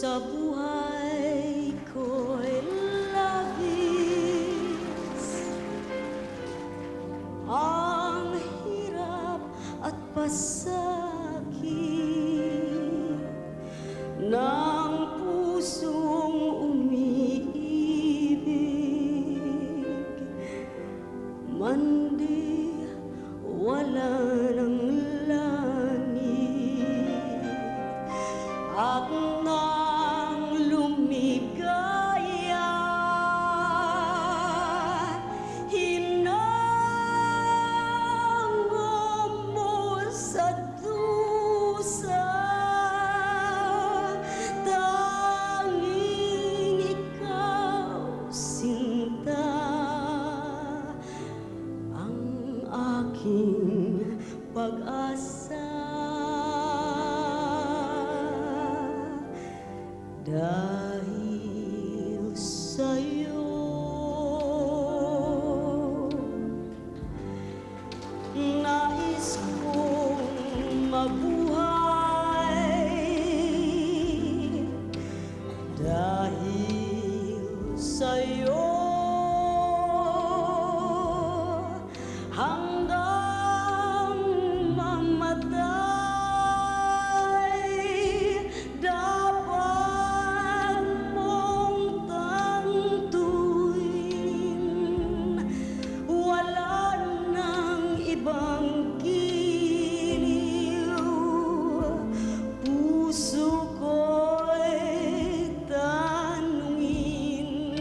sa buhay ko'y labis. Ang hirap at pasakit ng pusong umiibig. Mandi, wala ng langit at nang lumigaya, hinango mo sa dusa. Tanging ikaw, sinta, ang aking pag-asa. Dahil sa'yo, nais kong mabuhay. Dahil sa'yo, hanggang mamatay, dapat mong tantuin. Wala nang ibang giliw, puso ko'y tanungin.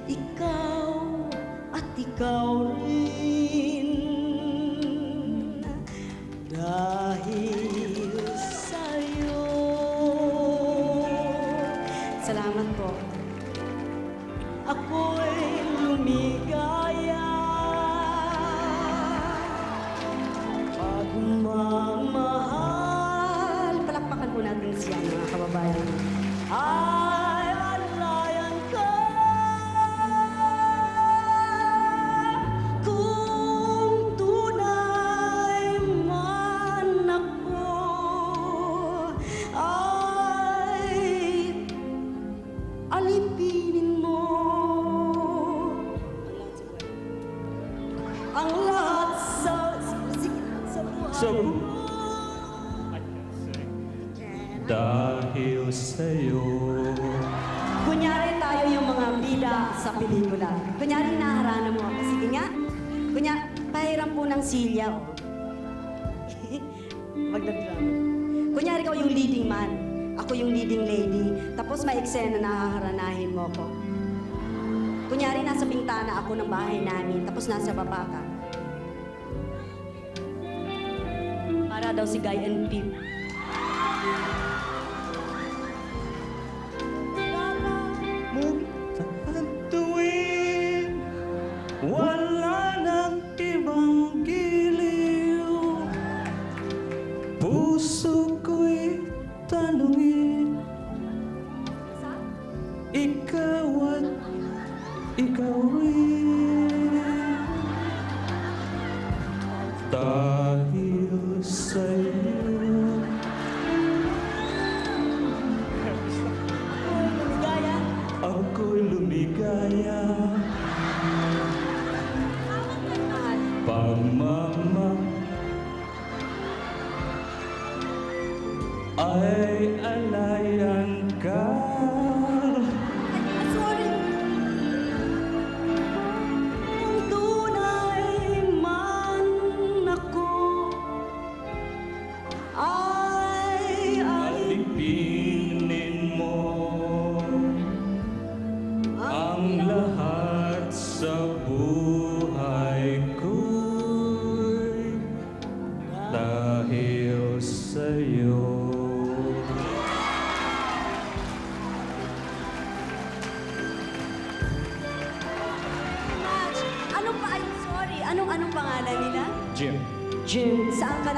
Ikaw at ikaw rin, dahil sa'yo. Salamat po. Ako'y lumigaya, pagmamahal. Palakpakan po natin siya, mga kababayan. Ay, alayan ka. Kung tunay man ako, ay alipinin mo ang lahat sa buhay. Dahil sa'yo. Kunyari tayo yung mga bida sa pelikula. Kunyari naharana mo ako. Sige nga. Kunyari, pahiram po ng silya. Oh. Magdadrama. Kunyari ikaw yung leading man. Ako yung leading lady. Tapos may eksena na haharanahin mo ko. Kunyari nasa bintana ako ng bahay namin. Tapos nasa baba ka. Para daw si Guy and Pip. Tuwing wala nang ibang giliw, puso ko'y tanungin. Ikaw at ikaw rin, dahil sa'yo. Ligaya. Ako'y lumigaya, ay alayan ka. Sorry. Kung tunay man ako, ay Alipinin mo ang lahat sa buhay ko'y dahil sa'yo. Anong pangalan nila? Jim. Jim. Saan ka